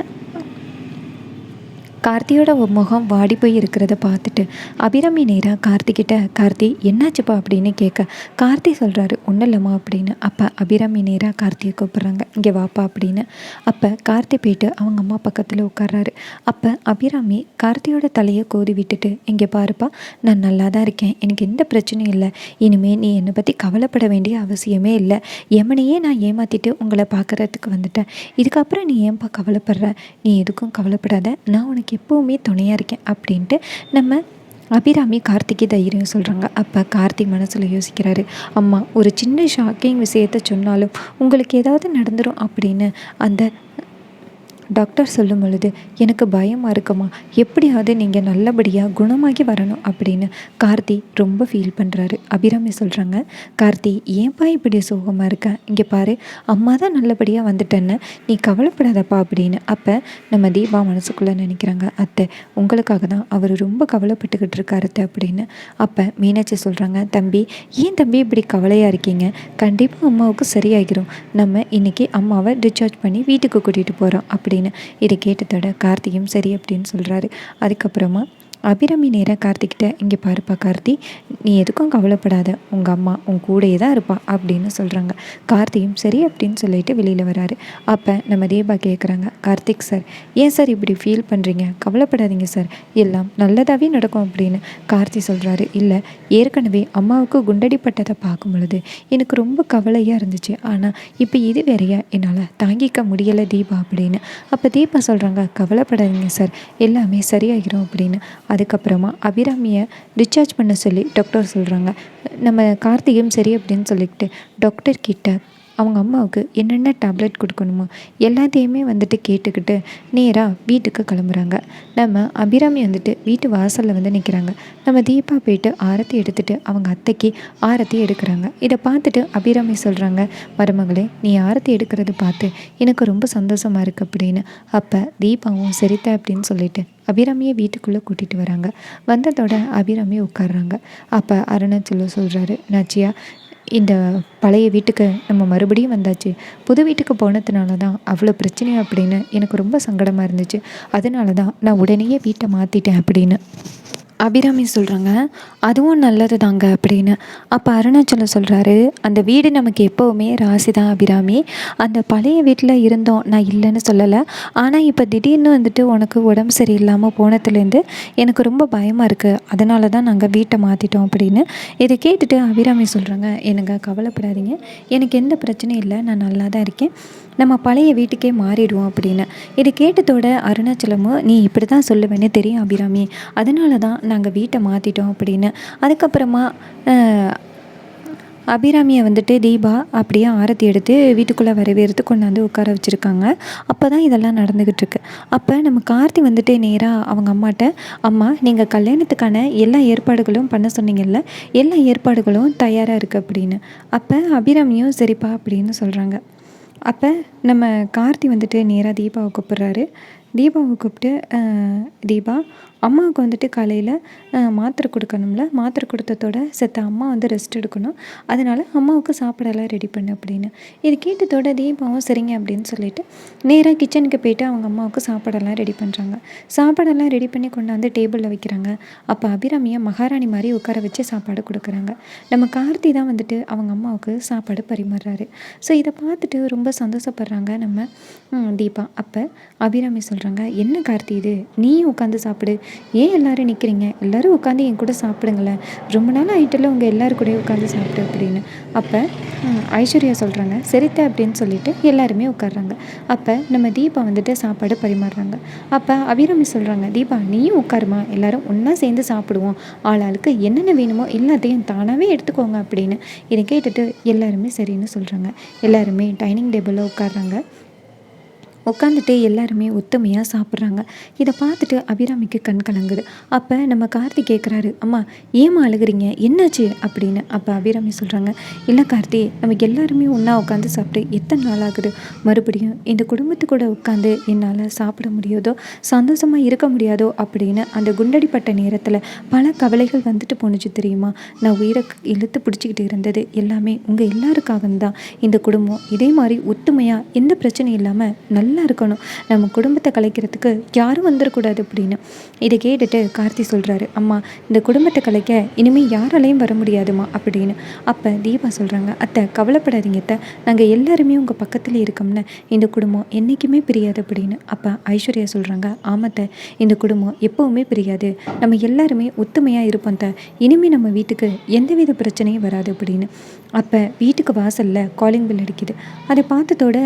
கார்த்தியோட முகம் வாடி போய் இருக்கிறத பார்த்துட்டு அபிராமி நேராக கார்த்திக்கிட்ட, கார்த்தி என்னாச்சுப்பா அப்படின்னு கேட்க கார்த்தி சொல்கிறாரு, ஒன்றும் இல்லைம்மா அப்படின்னு. அப்போ அபிராமி நேராக கார்த்தியை கூப்பிட்றாங்க, இங்கே வாப்பா அப்படின்னு. அப்போ கார்த்தி போயிட்டு அவங்க அம்மா பக்கத்தில் உட்கார்றாரு. அப்போ அபிராமி கார்த்தியோட தலையை கோதி விட்டுட்டு, இங்கே பாருப்பா நான் நல்லா தான் இருக்கேன், எனக்கு எந்த பிரச்சனையும் இல்லை, இனிமேல் நீ என்னை பற்றி கவலைப்பட வேண்டிய அவசியமே இல்லை, எமனையே நான் ஏமாற்றிட்டு உங்களை பார்க்குறதுக்கு வந்துட்டேன், இதுக்கப்புறம் நீ ஏன்பா கவலைப்படுற, நீ எதுக்கும் கவலைப்படாத, நான் உனக்கு எப்போவுமே துணையாக இருக்கேன் அப்படின்ட்டு நம்ம அபிராமி கார்த்திக்கு தைரியம் சொல்கிறாங்க. அப்போ கார்த்தி மனசில் யோசிக்கிறாரு, அம்மா ஒரு சின்ன ஷாக்கிங் விஷயத்த சொன்னாலும் உங்களுக்கு ஏதாவது நடந்துடும் அப்படின்னு அந்த டாக்டர் சொல்லும் பொழுது எனக்கு பயமாக இருக்குமா, எப்படியாவது நீங்கள் நல்லபடியாக குணமாகி வரணும் அப்படின்னு கார்த்தி ரொம்ப ஃபீல் பண்ணுறாரு. அபிராமி சொல்கிறாங்க, கார்த்தி ஏன்பா இப்படி சோகமாக இருக்க, இங்கே பாரு அம்மா தான் நல்லபடியாக வந்துட்டேன்னு நீ கவலைப்படாதப்பா அப்படின்னு. அப்போ நம்ம தீபா மனசுக்குள்ளே நினைக்கிறாங்க, அத்தை உங்களுக்காக தான் அவர் ரொம்ப கவலைப்பட்டுக்கிட்டு இருக்காரு அப்படின்னு. அப்போ மீனாட்சி சொல்கிறாங்க, தம்பி ஏன் தம்பி இப்படி கவலையாக இருக்கீங்க, கண்டிப்பாக அம்மாவுக்கு சரியாகிடும், நம்ம இன்றைக்கி அம்மாவை டிஸ்சார்ஜ் பண்ணி வீட்டுக்கு கூட்டிகிட்டு போகிறோம் அப்படின்னு. இதை கேட்டதோட கார்த்தியும் சரி அப்படின்னு சொல்கிறாரு. அதுக்கப்புறமா அபிராமி நேராக கார்த்திக்கிட்ட, இங்கே பாருப்பா கார்த்தி, நீ எதுக்கும் கவலைப்படாத, உங்கள் அம்மா உன் கூடையே தான் இருப்பா அப்படின்னு சொல்கிறாங்க. கார்த்தியும் சரி அப்படின்னு சொல்லிட்டு வெளியில் வராரு. அப்போ நம்ம தீபா கேட்குறாங்க, கார்த்திக் சார் ஏன் சார் இப்படி ஃபீல் பண்ணுறீங்க, கவலைப்படாதீங்க சார், எல்லாம் நல்லதாகவே நடக்கும் அப்படின்னு கார்த்தி சொல்கிறாரு. இல்லை ஏற்கனவே அம்மாவுக்கு குண்டடிப்பட்டதை பார்க்கும் பொழுது எனக்கு ரொம்ப கவலையாக இருந்துச்சு, ஆனால் இப்போ இது வேறையா என்னால் தாங்கிக்க முடியலை தீபா அப்படின்னு. அப்போ தீபா சொல்கிறாங்க, கவலைப்படாதீங்க சார், எல்லாமே சரியாகிடும் அப்படின்னு. அதுக்கப்புறமா அபிராமியை டிஸ்சார்ஜ் பண்ண சொல்லி டாக்டர் சொல்கிறாங்க. நம்ம கார்த்திகையும் சரி அப்படின்னு சொல்லிக்கிட்டு டாக்டர் கிட்ட அவங்க அம்மாவுக்கு என்னென்ன டேப்லெட் கொடுக்கணுமோ எல்லாத்தையுமே வந்துட்டு கேட்டுக்கிட்டு நேராக வீட்டுக்கு கிளம்புறாங்க. நம்ம அபிராமி வந்துட்டு வீட்டு வாசலில் வந்து நிற்கிறாங்க. நம்ம தீபா போயிட்டு ஆரத்தி எடுத்துகிட்டு அவங்க அத்தைக்கு ஆரத்தி எடுக்கிறாங்க. இதை பார்த்துட்டு அபிராமி சொல்கிறாங்க, மருமகளே நீ ஆரத்தி எடுக்கிறது பார்த்து எனக்கு ரொம்ப சந்தோஷமாக இருக்குது அப்படின்னு. அப்போ தீபாவும் சரித்த அப்படின்னு சொல்லிட்டு அபிராமியை வீட்டுக்குள்ளே கூட்டிகிட்டு வராங்க. வந்ததோட அபிராமி உட்காடுறாங்க. அப்போ அருணாச்சலம் சொல்கிறாரு, நாச்சியா இந்த பழைய வீட்டுக்கு நம்ம மறுபடியும் வந்தாச்சு. புது வீட்டுக்கு போனதுனால தான் அவ்வளோ பிரச்சனை அப்படின்னு எனக்கு ரொம்ப சங்கடமாக இருந்துச்சு. அதனால தான் நான் உடனேயே வீட்டை மாற்றிட்டேன் அப்படின்னு அபிராமி சொல்கிறாங்க. அதுவும் நல்லது தாங்க அப்படின்னு. அப்போ அருணாச்சலம் சொல்கிறாரு, அந்த வீடு நமக்கு எப்போவுமே ராசி தான் அபிராமி. அந்த பழைய வீட்டில் இருந்தோம், நான் இல்லைன்னு சொல்லலை. ஆனால் இப்போ திடீர்னு வந்துட்டு உனக்கு உடம்பு சரியில்லாமல் போனதுலேருந்து எனக்கு ரொம்ப பயமாக இருக்குது. அதனால தான் நாங்கள் வீட்டை மாற்றிட்டோம் அப்படின்னு. இதை கேட்டுட்டு அபிராமி சொல்கிறாங்க, எனக்கு கவலைப்படாதீங்க, எனக்கு எந்த பிரச்சனையும் இல்லை, நான் நல்லா தான் இருக்கேன், நம்ம பழைய வீட்டுக்கே மாறிடுவோம் அப்படின்னு. இது கேட்டதோட அருணாச்சலமும், நீ இப்படி தான் சொல்லுவேன்னு தெரியும் அபிராமி, அதனால தான் நாங்கள் வீட்டை மாற்றிட்டோம் அப்படின்னு. அதுக்கப்புறமா அபிராமியை வந்துட்டு தீபா அப்படியே ஆரத்தி எடுத்து வீட்டுக்குள்ளே வரவேற்று கொண்டாந்து உட்கார வச்சுருக்காங்க. அப்போ தான் இதெல்லாம் நடந்துக்கிட்டுருக்கு. அப்போ நம்ம கார்த்தி வந்துட்டு நேராக அவங்க அம்மாட்ட, அம்மா நீங்கள் கல்யாணத்துக்கான எல்லா ஏற்பாடுகளும் பண்ண சொன்னீங்கல்ல, எல்லா ஏற்பாடுகளும் தயாராக இருக்குது அப்படின்னு. அப்போ அபிராமியும் சரிப்பா அப்படின்னு சொல்கிறாங்க. அப்போ நம்ம கார்த்தி வந்துட்டு நேராக தீபாவை கூப்பிட்றாரு. தீபாவை கூப்பிட்டு, தீபா அம்மாவுக்கு வந்துட்டு காலையில் மாத்திரை கொடுக்கணும்ல, மாத்திரை கொடுத்ததோட செத்த அம்மா வந்து ரெஸ்ட் எடுக்கணும், அதனால் அம்மாவுக்கு சாப்பாடெல்லாம் ரெடி பண்ணு அப்படின்னு. இது கேட்டதோட தீபாவும் சரிங்க அப்படின்னு சொல்லிட்டு நேராக கிச்சனுக்கு போயிட்டு அவங்க அம்மாவுக்கு சாப்பாடெல்லாம் ரெடி பண்ணுறாங்க. சாப்பாடெல்லாம் ரெடி பண்ணி கொண்டாந்து டேபிளில் வைக்கிறாங்க. அப்போ அபிராமியை மகாராணி மாதிரி உட்கார வச்சு சாப்பாடு கொடுக்குறாங்க. நம்ம கார்த்தி தான் வந்துட்டு அவங்க அம்மாவுக்கு சாப்பாடு பரிமாறுறாரு. ஸோ இதை பார்த்துட்டு ரொம்ப சந்தோஷப்படுறாங்க நம்ம தீபா. அப்போ அபிராமி சொல்கிறாங்க, என்ன கார்த்தி இது, நீயும் உட்காந்து சாப்பிடு, ஏன் எல்லோரும் நிற்கிறீங்க, எல்லோரும் உட்காந்து என் கூட சாப்பிடுங்களேன், ரொம்ப நாள் ஆகிட்டுல உங்கள் எல்லோரும் கூட உட்காந்து சாப்பிடு அப்படின்னு. அப்போ ஐஸ்வர்யா சொல்கிறாங்க, சரித்த அப்படின்னு சொல்லிட்டு எல்லாருமே உட்காடுறாங்க. அப்போ நம்ம தீபா வந்துட்டு சாப்பாடு பரிமாறுறாங்க. அப்போ அபிராமி சொல்கிறாங்க, தீபா நீயும் உட்காருமா, எல்லோரும் ஒன்றா சேர்ந்து சாப்பிடுவோம், ஆளாளுக்கு என்னென்ன வேணுமோ எல்லாத்தையும் தானாகவே எடுத்துக்கோங்க அப்படின்னு. இதை கேட்டுட்டு எல்லாருமே சரின்னு சொல்கிறாங்க. எல்லாருமே டைனிங் டேபிளில் உட்காடுறாங்க. உட்காந்துட்டு எல்லாருமே ஒத்துமையாக சாப்பிட்றாங்க. இதை பார்த்துட்டு அபிராமிக்கு கண் கலங்குது. அப்போ நம்ம கார்த்தி கேட்குறாரு, அம்மா ஏம்மா அழுகுறீங்க, என்னாச்சு அப்படின்னு. அப்போ அபிராமி சொல்கிறாங்க, இல்லை கார்த்தி, நமக்கு எல்லாருமே ஒன்றா உட்காந்து சாப்பிட்டு எத்தனை நாள் ஆகுது, மறுபடியும் இந்த குடும்பத்து கூட உட்காந்து என்னால் சாப்பிட முடியாதோ, சந்தோஷமாக இருக்க முடியாதோ அப்படின்னு அந்த குண்டடிப்பட்ட நேரத்தில் பல கவலைகள் வந்துட்டு போணுச்சு தெரியுமா. நான் உயிரை இழுத்து பிடிச்சிக்கிட்டு இருந்தது எல்லாமே உங்கள் எல்லாருக்காக தான். இந்த குடும்பம் இதே மாதிரி ஒத்துமையாக எந்த பிரச்சனையும் இல்லாமல் நல்லா இருக்கணும், நம்ம குடும்பத்தை கலைக்கிறதுக்கு யாரும் வந்துடக்கூடாது அப்படின்னு. இதை கேட்டுட்டு கார்த்தி சொல்கிறாரு, அம்மா இந்த குடும்பத்தை கலைக்க இனிமேல் யாராலையும் வர முடியாதுமா அப்படின்னு. அப்போ தீபா சொல்கிறாங்க, அத்தை கவலைப்படாதீங்க அத்தை, நாங்கள் எல்லாருமே உங்கள் பக்கத்தில் இருக்கோம்னு, இந்த குடும்பம் என்றைக்குமே பிரியாது அப்படின்னு. அப்போ ஐஸ்வர்யா சொல்கிறாங்க, ஆமாத்த, இந்த குடும்பம் எப்போவுமே பிரியாது, நம்ம எல்லாருமே ஒத்துமையாக இருப்போம் த, இனிமேல் நம்ம வீட்டுக்கு எந்தவித பிரச்சனையும் வராது அப்படின்னு. அப்போ வீட்டுக்கு வாசலில் காலிங் பில் அடிக்குது. அதை பார்த்ததோட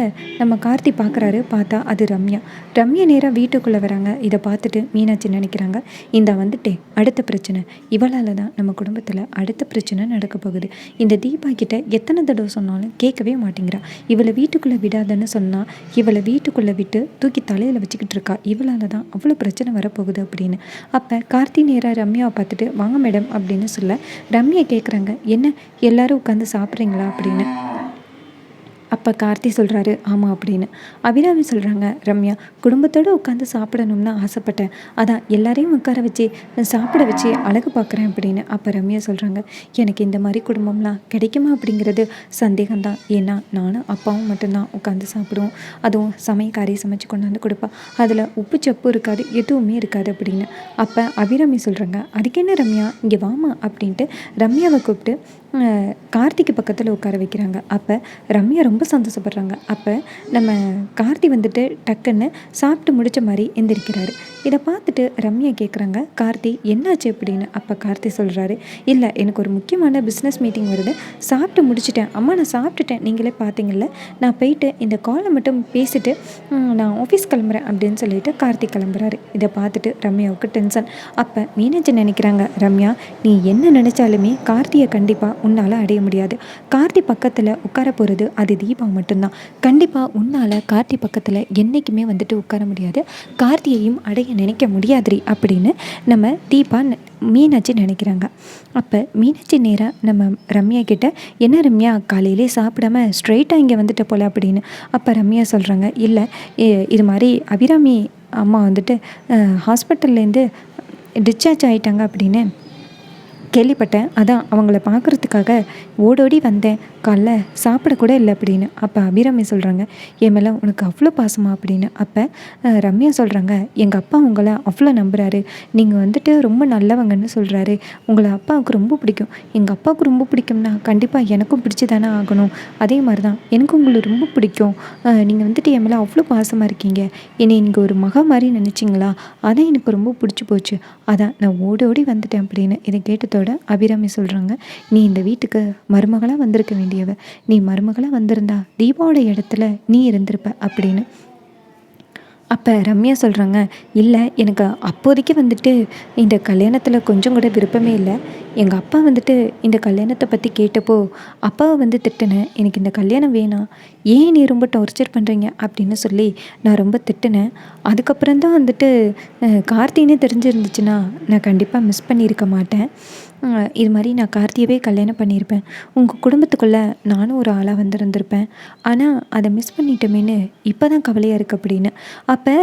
நம்ம கார்த்தி பார்க்குறாரு. பார்த்தா அது ரம்யா. ரம்யா நேராக வீட்டுக்குள்ளே வராங்க. இதை பார்த்துட்டு மீனாட்சி நினைக்கிறாங்க, இந்த வந்துட்டே அடுத்த பிரச்சனை, இவளால் தான் நம்ம குடும்பத்தில் அடுத்த பிரச்சனை நடக்க போகுது. இந்த தீபா கிட்ட எத்தனை தடவை சொன்னாலும் கேட்கவே மாட்டேங்கிறா. இவளை வீட்டுக்குள்ளே விடாதன்னு சொன்னால் இவளை வீட்டுக்குள்ளே விட்டு தூக்கி தலையில் வச்சுக்கிட்டு இருக்கா. இவளால் தான் அவ்வளோ பிரச்சனை வரப்போகுது அப்படின்னு. அப்போ கார்த்தி நேராக ரம்யாவை பார்த்துட்டு, வாங்க மேடம் அப்படின்னு சொல்ல ரம்யா கேட்குறாங்க, என்ன எல்லாரும் உட்காந்து சாப்பிட்றீங்களா அப்படின்னு. அப்போ கார்த்தி சொல்கிறாரு, ஆமாம் அப்படின்னு. அபிராமி சொல்கிறாங்க, ரம்யா குடும்பத்தோடு உட்காந்து சாப்பிடணும்னு ஆசைப்பட்டேன், அதான் எல்லாரையும் உட்கார வச்சு சாப்பிட வச்சு அழகு பார்க்குறேன் அப்படின்னு. அப்போ ரம்யா சொல்கிறாங்க, எனக்கு இந்த மாதிரி குடும்பம்லாம் கிடைக்குமா அப்படிங்கிறது சந்தேகம்தான். ஏன்னா நானும் அப்பாவும் மட்டும்தான் உட்காந்து சாப்பிடுவோம், அதுவும் சமையக்காரி சமைச்சு கொண்டாந்து கொடுப்பா, அதில் உப்பு சப்பு இருக்காது, எதுவுமே இருக்காது அப்படின்னு. அப்போ அபிராமி சொல்கிறாங்க, அதுக்கு என்ன ரம்யா இங்கே வாமா அப்படின்ட்டு ரம்யாவை கூப்பிட்டு கார்த்திக்கு பக்கத்தில் உட்கார வைக்கிறாங்க. அப்போ ரம்யா ரொம்ப சந்தோஷப்படுறாங்க. அப்போ நம்ம கார்த்தி வந்துட்டு டக்குன்னு சாப்பிட்டு முடித்த மாதிரி எந்திரிக்கிறாரு. இதை பார்த்துட்டு ரம்யா கேட்குறாங்க, கார்த்தி என்னாச்சு அப்படின்னு. அப்போ கார்த்தி சொல்கிறாரு, இல்லை எனக்கு ஒரு முக்கியமான பிஸ்னஸ் மீட்டிங் வருது, சாப்பிட்டு முடிச்சிட்டேன் அம்மா, நான் சாப்பிட்டுட்டேன், நீங்களே பார்த்தீங்கல்ல, நான் போயிட்டு இந்த காலை மட்டும் பேசிட்டு நான் ஆஃபீஸ் கிளம்புறேன் அப்படின்னு சொல்லிட்டு கார்த்தி கிளம்புறாரு. இதை பார்த்துட்டு ரம்யாவுக்கு டென்ஷன். அப்போ மீனாட்சி நினைக்கிறாங்க, ரம்யா நீ என்ன நினச்சாலுமே கார்த்தியை கண்டிப்பாக உன்னால் அடைய முடியாது, கார்த்தி பக்கத்தில் உட்கார போகிறது அது தீபா மட்டும்தான். கண்டிப்பாக உன்னால் கார்த்தி பக்கத்தில் என்றைக்குமே வந்துட்டு உட்கார முடியாது, கார்த்தியையும் அடைய நினைக்க முடியாதுரி அப்படின்னு நம்ம தீபா மீனாட்சி நினைக்கிறாங்க. அப்போ மீனாட்சி நேராக நம்ம ரம்யா கிட்ட, என்ன ரம்யா காலையிலே சாப்பிடாம ஸ்ட்ரெயிட்டாக இங்கே வந்துட்ட போல அப்படின்னு. அப்போ ரம்யா சொல்கிறாங்க, இல்லை இது மாதிரி அபிராமி அம்மா வந்துட்டு ஹாஸ்பிட்டல்லேருந்து டிஸ்சார்ஜ் ஆகிட்டாங்க அப்படின்னு கேள்விப்பட்டேன், அதான் அவங்கள பார்க்குறதுக்காக ஓடோடி வந்தேன், காலைல சாப்பிடக்கூட இல்லை அப்படின்னு. அப்போ அபிராமி சொல்கிறாங்க, என் மேலே உனக்கு அவ்வளோ பாசமா அப்படின்னு. அப்போ ரம்யா சொல்கிறாங்க, எங்கள் அப்பா உங்களை அவ்வளோ நம்புகிறாரு, நீங்கள் வந்துட்டு ரொம்ப நல்லவங்கன்னு சொல்கிறாரு, உங்களை அப்பாவுக்கு ரொம்ப பிடிக்கும். எங்கள் அப்பாவுக்கு ரொம்ப பிடிக்கும்னா கண்டிப்பாக எனக்கும் பிடிச்சி தானே ஆகணும், அதே மாதிரி தான் எனக்கும் உங்களை ரொம்ப பிடிக்கும், நீங்கள் வந்துட்டு என் மேலே அவ்வளோ பாசமாக இருக்கீங்க, என்னை நீங்கள் ஒரு மக மாதிரி நினச்சிங்களா, அதான் எனக்கு ரொம்ப பிடிச்சி போச்சு, அதான் நான் ஓடி வந்துட்டேன் அப்படின்னு. இதை கேட்டதோட அபிராமி சொல்கிறாங்க, நீ இந்த வீட்டுக்கு மருமகளாக வந்திருக்க வேண்டியவ, நீ மருமகளாக வந்திருந்தா தீபாவோட இடத்துல நீ இருந்திருப்ப அப்படின்னு. அப்போ ரம்யா சொல்கிறாங்க, இல்லை எனக்கு அப்போதைக்கு வந்துட்டு இந்த கல்யாணத்தில் கொஞ்சம் கூட விருப்பமே இல்லை, எங்கள் அப்பா வந்துட்டு இந்த கல்யாணத்தை பற்றி கேட்டப்போ அப்பாவை வந்து திட்டினேன், எனக்கு இந்த கல்யாணம் வேணாம், ஏன் நீ ரொம்ப டார்ச்சர் பண்ணுறீங்க அப்படின்னு சொல்லி நான் ரொம்ப திட்டினேன். அதுக்கப்புறம் தான் வந்துட்டு கார்த்தின்னு தெரிஞ்சிருந்துச்சுன்னா நான் கண்டிப்பாக மிஸ் பண்ணியிருக்க மாட்டேன், இது மாதிரி நான் கார்த்தியவே கல்யாணம் பண்ணியிருப்பேன், உங்கள் குடும்பத்துக்குள்ளே நானும் ஒரு ஆளாக வந்திருந்திருப்பேன், ஆனால் அதை மிஸ் பண்ணிட்டோமேன்னு இப்போ தான் கவலையாக இருக்குது அப்படின்னு. அப்போ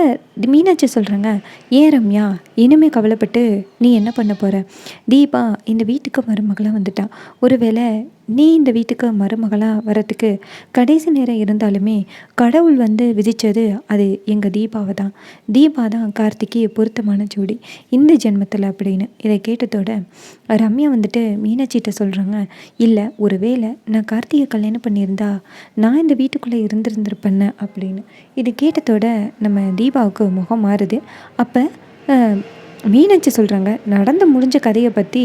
மீனாட்சி சொல்கிறாங்க, ஏன் ரம்யா இனிமே கவலைப்பட்டு நீ என்ன பண்ண போகிற, தீபா இந்த வீட்டுக்கு மருமகளாக வந்துட்டா, ஒருவேளை நீ இந்த வீட்டுக்கு மருமகளாக வரத்துக்கு கடைசி நேரம் இருந்தாலுமே கடவுள் வந்து விதித்தது அது எங்கள் தீபாவை தான், தீபா தான் கார்த்திக்கு பொருத்தமான ஜோடி இந்த ஜென்மத்தில் அப்படின்னு. இதை கேட்டதோட ரம்யா வந்துட்டு மீனாட்சிகிட்ட சொல்கிறாங்க, இல்லை ஒருவேளை நான் கார்த்திகை கல்யாணம் பண்ணியிருந்தா நான் இந்த வீட்டுக்குள்ளே இருந்திருப்பேன்னு அப்படின்னு. இது கேட்டதோட நம்ம தீபாவுக்கு முகம் மாறுது. அப்போ மீனாட்சி சொல்கிறாங்க, நடந்து முடிஞ்ச கதையை பற்றி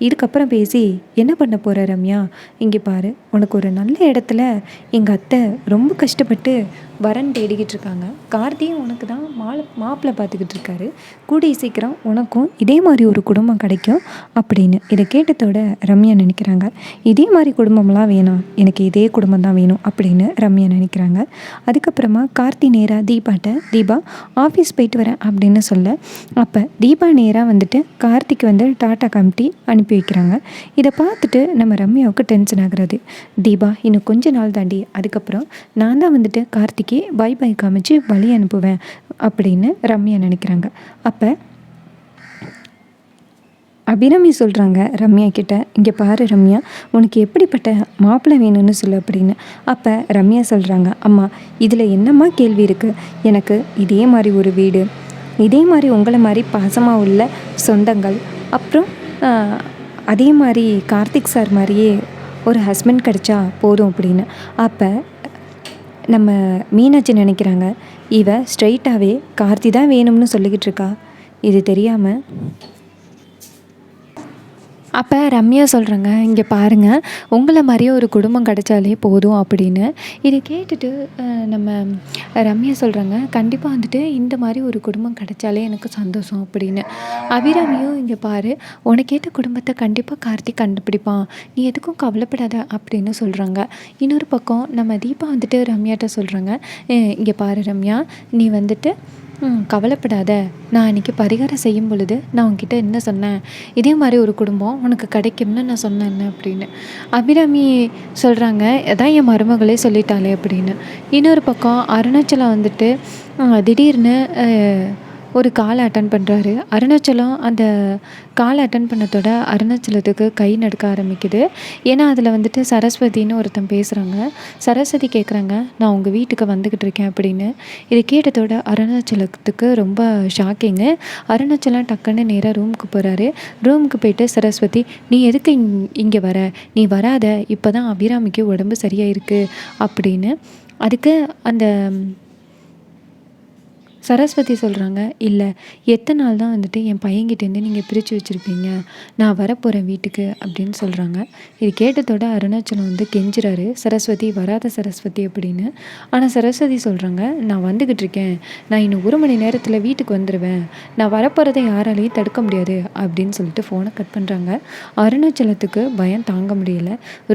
இதுக்கப்புறம் பேசி என்ன பண்ண போகிற ரம்யா, இங்கே பாரு, உனக்கு ஒரு நல்ல இடத்துல எங்கள் அத்தை ரொம்ப கஷ்டப்பட்டு வரன் தேடிக்கிட்டு இருக்காங்க, கார்த்தியும் உனக்கு தான் மாப்பிள்ளை பார்த்துக்கிட்டு இருக்காரு, கூடிய சீக்கிரம் உனக்கும் இதே மாதிரி ஒரு குடும்பம் கிடைக்கும் அப்படின்னு. இதை கேட்டதோட ரம்யா நினைக்கிறாங்க, இதே மாதிரி குடும்பம்லாம் வேணாம், எனக்கு இதே குடும்பம் தான் வேணும் அப்படின்னு ரம்யா நினைக்கிறாங்க. அதுக்கப்புறமா கார்த்தி நேராக தீபாட்ட, தீபா ஆஃபீஸ் போயிட்டு வரேன் அப்படின்னு சொல்ல, அப்போ தீபா நேராக வந்துட்டு கார்த்திக்கு வந்து டாட்டா காமிட்டி அனுப்பி வைக்கிறாங்க. இதை பார்த்துட்டு நம்ம ரம்யாவுக்கு டென்ஷன் ஆகுறது, தீபா இன்னும் கொஞ்ச நாள் தாண்டி, அதுக்கப்புறம் நான் தான் வந்துட்டு கார்த்திக்கு பை காமிச்சு வழி அனுப்புவேன் அப்படின்னு ரம்யா நினைக்கிறாங்க. அப்போ அபிராமி சொல்கிறாங்க ரம்யா கிட்ட, இங்கே பாரு ரம்யா, உனக்கு எப்படிப்பட்ட மாப்பிள்ளை வேணும்னு சொல்லு அப்படின்னு. அப்போ ரம்யா சொல்கிறாங்க, அம்மா இதில் என்னம்மா கேள்வி இருக்குது, எனக்கு இதே மாதிரி ஒரு வீடு, இதே மாதிரி உங்களை மாதிரி பாசமாக உள்ள சொந்தங்கள், அப்புறம் அதே மாதிரி கார்த்திக் சார் மாதிரியே ஒரு ஹஸ்பண்ட் கிடச்சா போதும் அப்படின்னு. அப்போ நம்ம மீனாட்சி நினைக்கிறாங்க, இவ ஸ்ட்ரைட்டாகவே கார்த்தி தான் வேணும்னு சொல்லிக்கிட்டு இருக்கா, இது தெரியாமல். அப்போ ரம்யா சொல்கிறாங்க, இங்கே பாருங்கள், உங்களை மாதிரியே ஒரு குடும்பம் கிடைச்சாலே போதும் அப்படின்னு. இதை கேட்டுட்டு நம்ம ரம்யா சொல்கிறாங்க, கண்டிப்பாக வந்துட்டு இந்த மாதிரி ஒரு குடும்பம் கிடைச்சாலே எனக்கு சந்தோஷம் அப்படின்னு. அபிராமியும், இங்கே பாரு, உனக்கேற்ற குடும்பத்தை கண்டிப்பாக கார்த்திக் கண்டுபிடிப்பான், நீ எதுக்கும் கவலைப்படாத அப்படின்னு சொல்கிறாங்க. இன்னொரு பக்கம் நம்ம தீபா வந்துட்டு ரம்யாட்ட சொல்கிறாங்க, இங்கே பாரு ரம்யா, நீ வந்துட்டு கவலைப்படாத, நான் அன்றைக்கி பரிகாரம் செய்யும் பொழுது நான் உன்கிட்ட என்ன சொன்னேன், இதே மாதிரி ஒரு குடும்பம் உனக்கு கிடைக்கும்னு நான் சொன்னேன் என்ன அப்படின்னு. அபிராமி சொல்கிறாங்க, அதான் என் மருமகளே சொல்லிட்டாளே அப்படின்னு. இன்னொரு பக்கம் அருணாச்சலம் வந்துட்டு திடீர்னு ஒரு கால் அட்டன் பண்ணுறாரு. அருணாச்சலம் அந்த கால் அட்டன் பண்ணதோட அருணாச்சலத்துக்கு கை நடுக்க ஆரம்பிக்குது. ஏன்னா அதில் வந்துட்டு சரஸ்வதின்னு ஒருத்தன் பேசுகிறாங்க. சரஸ்வதி கேட்குறாங்க, நான் உங்கள் வீட்டுக்கு வந்துக்கிட்டு இருக்கேன் அப்படின்னு. இது கேட்டதோட அருணாச்சலத்துக்கு ரொம்ப ஷாக்கிங்கு. அருணாச்சலம் டக்குன்னு நேராக ரூமுக்கு போகிறாரு. ரூமுக்கு போயிட்டு, சரஸ்வதி நீ எதுக்கு இங்கே வர, நீ வராத, இப்போ தான் அபிராமிக்கு உடம்பு சரியாக இருக்குது அப்படின்னு. அதுக்கு அந்த சரஸ்வதி சொல்கிறாங்க, இல்லை எத்தனை நாள் தான் வந்துட்டு என் பையன்கிட்டேருந்து நீங்கள் பிரித்து வச்சுருப்பீங்க, நான் வரப்போகிறேன் வீட்டுக்கு அப்படின்னு சொல்கிறாங்க. இது கேட்டதோட அருணாச்சலம் வந்து கெஞ்சுறாரு, சரஸ்வதி வராத சரஸ்வதி அப்படின்னு. ஆனால் சரஸ்வதி சொல்கிறாங்க, நான் வந்துக்கிட்டு இருக்கேன், நான் இன்னும் 1 மணி நேரத்தில் வீட்டுக்கு வந்துடுவேன், நான் வரப்போகிறத யாராலையும் தடுக்க முடியாது அப்படின்னு சொல்லிட்டு ஃபோனை கட் பண்ணுறாங்க. அருணாச்சலத்துக்கு பயம் தாங்க முடியல.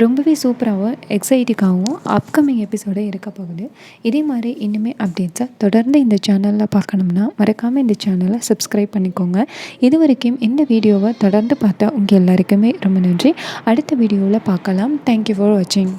ரொம்பவே சூப்பராகவும் எக்ஸைட்டிங்காகவும் அப்கமிங் எபிசோடு இருக்க போகுது. இதே மாதிரி இன்னுமே அப்டேட்ஸை தொடர்ந்து இந்த சேனலில் பார்க்கணும்னா மறக்காமல் இந்த சேனலை சப்ஸ்கிரைப் பண்ணிக்கோங்க. இது வரைக்கும் இந்த வீடியோவை தொடர்ந்து பார்த்தா உங்கள் எல்லாருக்குமே ரொம்ப நன்றி. அடுத்த வீடியோவில் பார்க்கலாம். தேங்க்யூ ஃபார் வாட்சிங்.